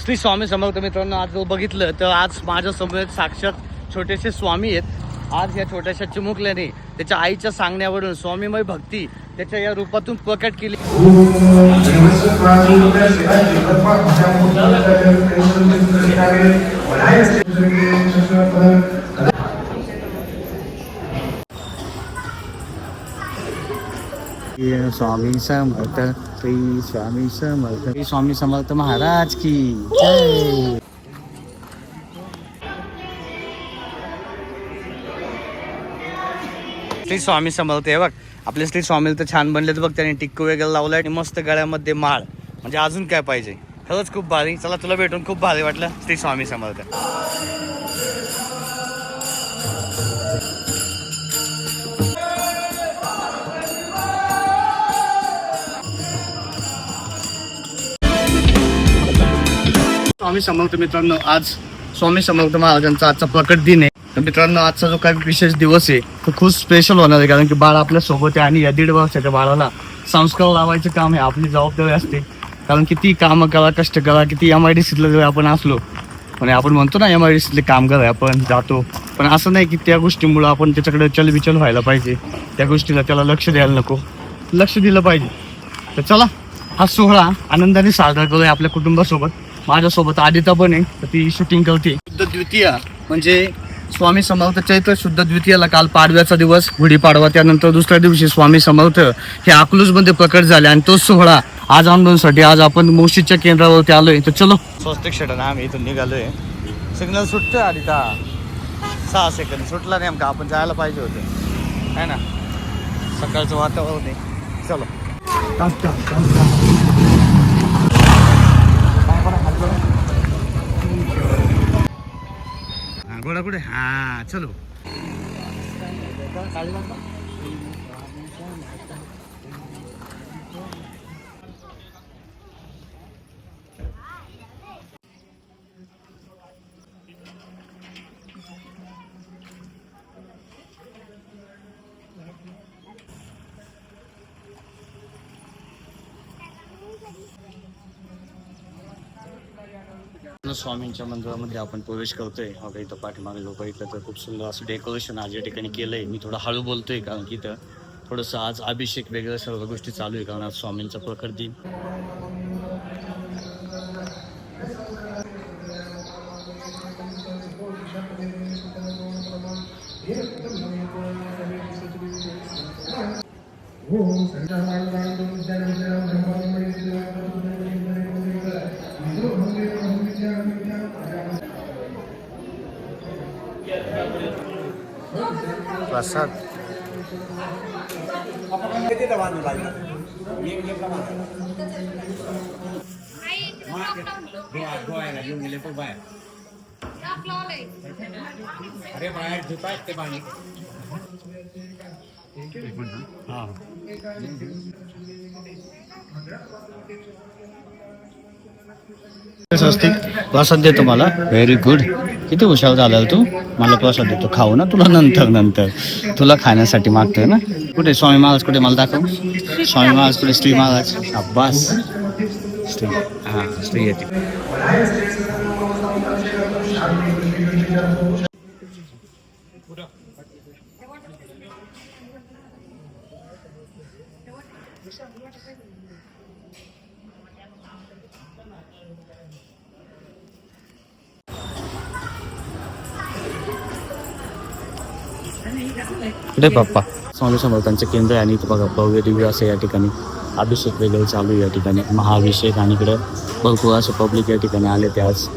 श्री स्वामी समर्थ मित्रांनो, आज जर बघितलं तर आज माझ्या समोर साक्षात छोटेसे स्वामी आहेत. आज या छोट्याशा चिमुकल्याने त्याच्या आईच्या सांगण्यावरून स्वामीमय भक्ती त्याच्या या रूपातून प्रकट केली. स्वामी समर्थ, श्री स्वामी समर्थ, श्री स्वामी समर्थ महाराज की जय. श्री स्वामी समर्थ आहे बघ. आपले श्री स्वामी तर छान बनलेत बघ. त्याने टिक्कू वगैरे लावलाय आणि मस्त गळ्यामध्ये माळ. म्हणजे अजून काय पाहिजे. खरंच खूप भारी. चला, तुला भेटून खूप भारी वाटलं. श्री स्वामी समर्थ. स्वामी समर्थ मित्रांनो, आज स्वामी समर्थ महाराजांचा आजचा प्रकट दिन आहे. तर मित्रांनो, आजचा जो काही विशेष दिवस आहे तो खूप स्पेशल होणार आहे. कारण की बाळ आपल्या सोबत आहे आणि या 1.5 वर्षाच्या बाळाला संस्कार लावायचं काम आहे आपली जबाबदारी असते. कारण किती कामं करा, कष्ट करा, किती MIDCतलं जर आपण असलो, म्हणजे आपण म्हणतो ना MIDCतले कामगार आहे, आपण जातो, पण असं नाही की त्या गोष्टीमुळं आपण त्याच्याकडे चलबिचल व्हायला पाहिजे. त्या गोष्टीला त्याला लक्ष द्यायला नको, लक्ष दिलं पाहिजे. तर चला, हा सोहळा आनंदाने साजरा करूया आपल्या कुटुंबासोबत. माझ्यासोबत आदिता पण आहे, तर ती शूटिंग करते. शुद्ध द्वितीया म्हणजे स्वामी समर्थ चैत्र शुद्ध द्वितीयाला काल पाडव्याचा दिवस, गुढीपाडवा, त्यानंतर दुसऱ्या दिवशी स्वामी समर्थ हे अकलूजमध्ये प्रकट झाले. आणि तोच सोहळा आज आंदोलनासाठी आज आपण मोशीच्या केंद्रावरती आलोय. तर चलो, स्वस्तिक क्षेत्राने आम्ही इथून निघालोय. सिग्नल सुटतोय आदिता, 6 सेकंद सुटला नेमका. आपण जायला पाहिजे होते है ना. सकाळचं वातावरण आहे. चलो, घोडा कुठे. हा, चलो. स्वामींच्या मंदिरामध्ये आपण प्रवेश करतोय. बघा, इथं पाठीमागे लोक इथलं तर खूप सुंदर असं डेकोरेशन आज या ठिकाणी केलंय. मी थोडं हळू बोलतोय कारण की इथं थोडंसं आज अभिषेक वेगळ्या सर्व गोष्टी चालू आहे. कारण आज स्वामींचा प्रकट दिन. प्रसाद अरे बाहेर धुतायत ते पाणी. स्वस्तिक प्रसाद देतो मला. Very good. किती हुशार झाला तू. मला प्रसाद देतो. खाऊ ना तुला नंतर तुला खाण्यासाठी मागतोय ना. कुठे स्वामी महाराज, कुठे मला दाखव. स्वामी महाराज कुठे. श्री महाराज. अब्बास श्री. हा, श्री येते. कुठे पप्पा. स्वामी समर्थांचं केंद्र आहे आणि इथं बघा भव्य दिव्य असं या ठिकाणी अभिषेक वगैरे चालू आहे. या ठिकाणी महाअभिषेक आणि इकडे भरपूर असं पब्लिक या ठिकाणी आले ते आज.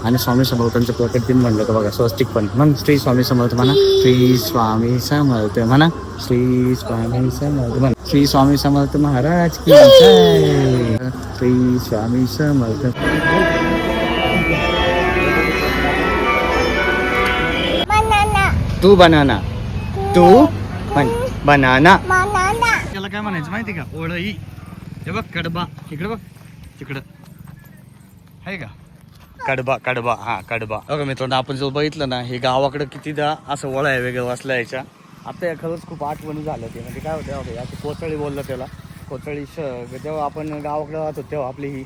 आणि स्वामी समर्थांचं प्रकट दिन म्हणलं तर बघा स्वस्तिक पण मग श्री स्वामी समर्थ म्हणा. श्री स्वामी समर्थ म्हणा. श्री स्वामी समर्थ म्हणा. श्री स्वामी समर्थ महाराज की जय. श्री स्वामी समर्थ. तू बनाना. तू बनाना. त्याला काय म्हणायचं माहिती का. ओळही. हे बघ कडबा. इकडे बघ, तिकडं आहे का कडबा. कडबा, हा कडबा. बघा मित्रांनो, आपण जर बघितलं ना, हे गावाकडे कितीदा असं वळ आहे वेगळं वाचलं याच्या. आता या खरंच खूप आठवणी झालं ते. म्हणजे काय होतं, असं कोचळी बोललं त्याला. कोचळी जेव्हा आपण गावाकडे राहतो तेव्हा आपली ही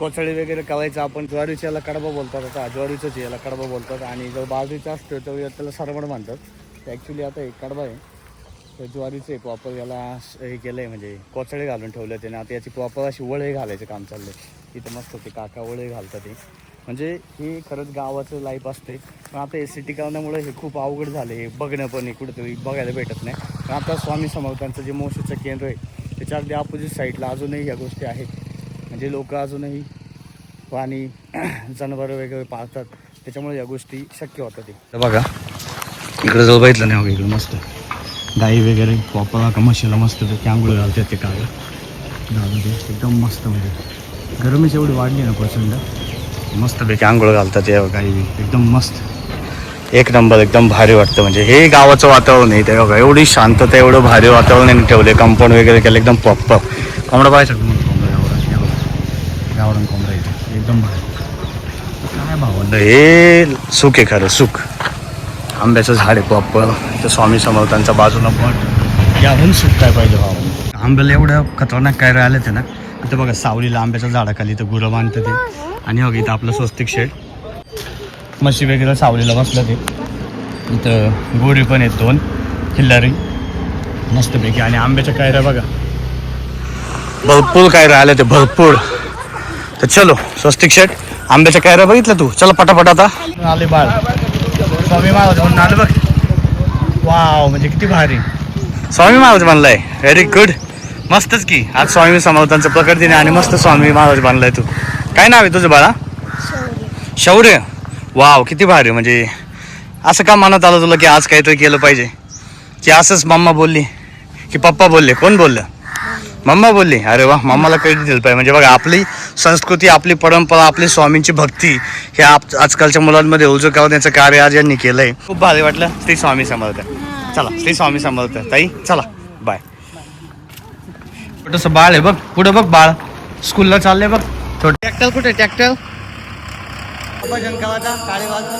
कोचळी वगैरे करायचं. आपण ज्वारीच्या याला कडबा बोलतात, आता ज्वारीचंच याला कडबा बोलतात. आणि जर बाजरीचा असतो तर त्याला सरवड म्हणतात. ॲक्च्युली आता एक कडबा आहे, तर ज्वारीचं एक वापर याला हे केलं आहे, म्हणजे कोचळे घालून ठेवलं त्याने. आता याची प्रॉपर अशी वळे घालायचं काम चाललं आहे. इथं मस्त होते काका वळे घालतात ते. म्हणजे हे खरंच गावाचं लाईफ असते. पण आता हे सिटी कारणामुळे हे खूप अवघड झालं. हे बघणं पण हे कुठेतरी बघायला भेटत नाही. पण आता स्वामी समर्थांचं जे मोशीचं केंद्र आहे त्याच्या अगदी अपोजिट साईडला अजूनही ह्या गोष्टी आहेत. म्हणजे लोक अजूनही प्राणी जनावरं वगैरे पाळतात, त्याच्यामुळे या गोष्टी शक्य होतात. ते बघा इकडं जवळ बघितलं नाही, बघा इकडं मस्त गाई वगैरे प्रॉपर का म्हशीला मस्त ते आंघोळ घालतात ते काय एकदम मस्त. म्हणजे गरमीच एवढी वाढली ना प्रचंड, मस्तपैकी आंघोळ घालतात या गाई एकदम मस्त एक नंबर, एकदम भारी वाटतं. म्हणजे हे गावाचं वातावरण आहे ते बघा, एवढी शांतता, एवढं भारी वातावरण ठेवले. कंपाऊंड वगैरे केलं एकदम प्रॉपर. कोंबडा पाहायचं गावरान कोंबडा इथे एकदम भारी. काय भावंड हे सुख आहे खरं सुख. आंब्याचं झाड आहे प्रॉपर. तर स्वामी समर्थांच्या बाजूला पण याहून सुख काय पाहिजे भावांना. आंब्याला एवढं खतरनाक काय राहिले ते ना. इथं बघा सावलीला आंब्याच्या झाडाखाली इथं गुरं बांधतं ते. आणि बघा इथं आपलं स्वस्तिक शेड, म्हशी वगैरे सावलीला बसलं ते. इथं गोरी पण आहेत 2 खिल्लारी मस्तपैकी. आणि आंब्याच्या कायऱ्या बघा भरपूर कायऱ्या आल्या ते भरपूर. तर चलो स्वस्तिक शेड आंब्याच्या कायऱ्या बघितलं तू, चला पटापट. आता आले बाळ स्वामी महाराज म्हणून आलं बघ. वाव म्हणजे किती भारी स्वामी महाराज बनलाय. व्हेरी गुड, मस्तच की. आज स्वामी समर्थांचं प्रकट दिन आहे आणि मस्त स्वामी महाराज बनलाय तू. काय नाव आहे तुझं बाळा? शौर्य. वाव किती भारी. म्हणजे असं का मनात आलं तुला की आज काहीतरी केलं पाहिजे? की असंच मम्मा बोलली की पप्पा बोलले? कोण बोललं? मम्मा बोलली. अरे वा, मम्माला क्रेडिट दिलं पाहिजे. म्हणजे बघा आपली संस्कृती, आपली परंपरा, आपली स्वामींची भक्ती हे आजकालच्या मुलांमध्ये उजव करण्याचं कार्य आज यांनी केलंय. खूप भारी वाटलं. श्री स्वामी समर्थ. चला श्री स्वामी समर्थ ताई, चला बाय. छोटंसं बाळ आहे बघ, पुढं बघ बाळ स्कूलला चाललंय बघ. ट्रॅक्टर कुठे? ट्रॅक्टर भजन गावाचा काळे वाजवा.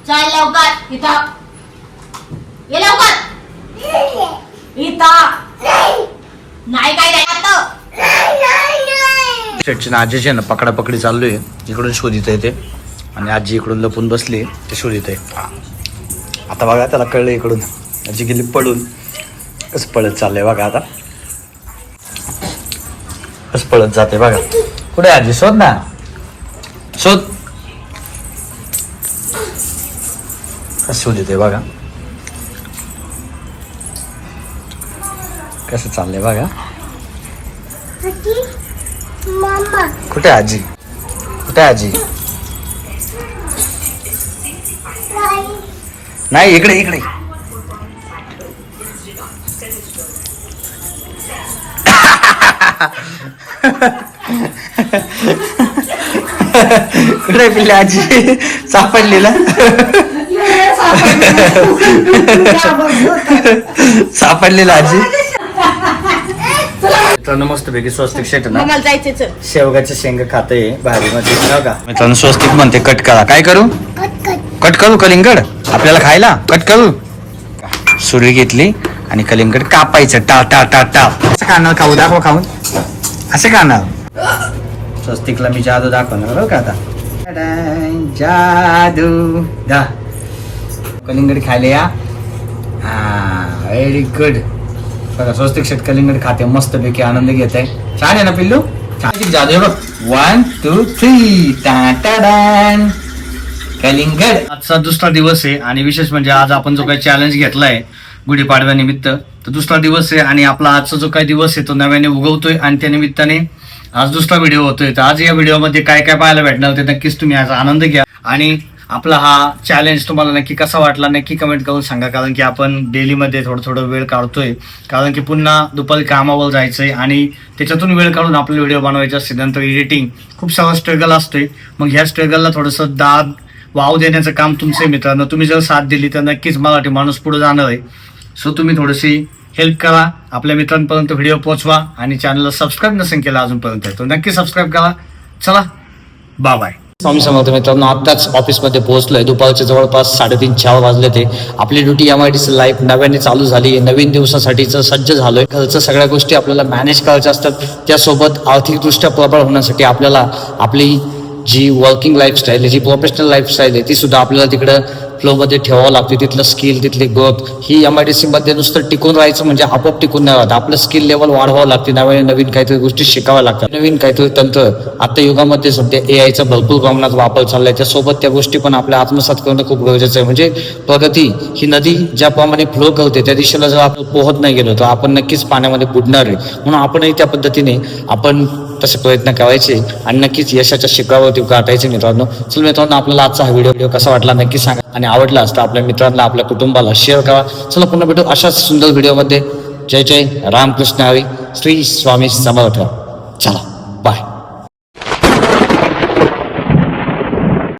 चल लवकर इथं ये, लवकर इथं नाही काय द्यायचं. शेटची आजीची आहे ना पकडापकडी चालू आहे. इकडून शोधित आहे ते आणि आजी इकडून लपून बसली ते शोधित आहे. आता बघा त्याला कळलं इकडून आजी गेली पळून. कसं पळत चाललंय बघा, आता कसं पळत जाते बघा. कुठे आजी? शोध ना, शोध. कसं शोधित आहे बघा, कसं चाललंय बघा. कुठे आजी? कुठे आजी? नाही इकडे इकडे. कुठे पिल्ली आजी? सापडलेला सापडलेला आजी. मित्रांनो मस्तपैकी स्वस्तिक शेट ना शेवगाचे शेंग खाते भारी मध्ये का. मित्रांनो स्वस्तिक म्हणते कट करा. काय करू? कट करू कलिंगड आपल्याला खायला. कट करू. सुरी घेतली आणि कलिंगड कापायचं. टा टा टा टा. असं खाणार खाऊ दाखवा खाऊन. असे खाणार. स्वस्तिकला मी जादू दाखवणार बरं का आता. जादू दा. कलिंगड खायला या. हा व्हेरी गुड. बघा स्वस्तिक शेट कलिंगड खाते मस्तपैकी आनंद घेत आहे. छान आहे ना पिल्लू? छान जादू बघ. 1 2 3 टा टा डॅन. कलिंगड. आजचा दुसरा दिवस आहे आणि विशेष म्हणजे आज आपण जो काही चॅलेंज घेतलाय गुढीपाडव्यानिमित्त, तर दुसरा दिवस आहे आणि आपला आजचा जो काही दिवस आहे तो नव्याने उगवतोय आणि त्या निमित्ताने आज दुसरा व्हिडिओ होतोय. तर आज या व्हिडिओमध्ये काय काय पाहायला भेटणार ते नक्कीच तुम्ही याचा आनंद घ्या. आणि आपला हा चॅलेंज तुम्हाला नक्की कसा वाटला नक्की कमेंट करून सांगा, कारण की आपण डेलीमध्ये थोडं वेळ काढतोय, कारण की पुन्हा दुपारी कामावर जायचंय आणि त्याच्यातून वेळ काढून आपले व्हिडिओ बनवायचे असते. नंतर एडिटिंग खूप सारा स्ट्रगल असतोय. मग ह्या स्ट्रगलला थोडंसं दाद वाव देण्याचं काम तुमचं आहे मित्रांनो. तुम्ही जर साथ दिली तर नक्कीच मराठी माणूस पुढे जाणार आहे. सो तुम्ही थोडीशी हेल्प करा, आपल्या मित्रांपर्यंत व्हिडिओ पोहोचवा आणि चॅनलला सबस्क्राईब नसेल केलं अजूनपर्यंत तर नक्की सबस्क्राईब करा. चला बाय बाय. स्वामी समर्थ मित्रांनो, आत्ताच ऑफिसमध्ये पोहोचलोय. दुपारचे जवळपास 3:30-4 वाजले ते. आपली ड्युटी MIDC लाईफ नव्याने चालू झाली. नवीन दिवसासाठीचं सज्ज झालोय. घरचं सगळ्या गोष्टी आपल्याला मॅनेज करायच्या असतात. त्यासोबत आर्थिकदृष्ट्या प्रबळ होण्यासाठी आपल्याला आपली जी वर्किंग लाईफस्टाईल आहे, जी प्रोफेशनल लाईफस्टाईल आहे, ती सुद्धा आपल्याला तिकडं फ्लोमध्ये ठेवावं लागते. तिथलं स्किल, तिथली ग्रोथ ही MIDC मध्ये नुसतं टिकून राहायचं म्हणजे आपोआप टिकून नाही राहत. आपलं स्किल लेवल वाढवावं लागते. नवीन काहीतरी गोष्टी शिकाव्या लागतात. नवीन काहीतरी तंत्र आता युगामध्ये सध्या AIचा भरपूर प्रमाणात वापर चाललाय. त्यासोबत त्या गोष्टी पण आपल्या आत्मसात करणं खूप गरजेचं आहे. म्हणजे प्रगती ही नदी ज्याप्रमाणे फ्लो करते त्या दिशेला जर आपण पोहत नाही गेलो तर आपण नक्कीच पाण्यामध्ये बुडणार आहे. म्हणून आपणही त्या पद्धतीने आपण तसे प्रयत्न करायचे आणि नक्कीच यशाच्या शिखरावरती गाठायचे मित्रांनो. चल मित्रांनो, आपल्याला आजचा हा व्हिडिओ कसा वाटला नक्की सांगा आणि आवडला असता आपल्या मित्रांना आपल्या कुटुंबाला शेअर करा. चला पुन्हा भेटू अशाच सुंदर व्हिडिओमध्ये. जय जय रामकृष्ण हरी. श्री स्वामी समर्थ. चला.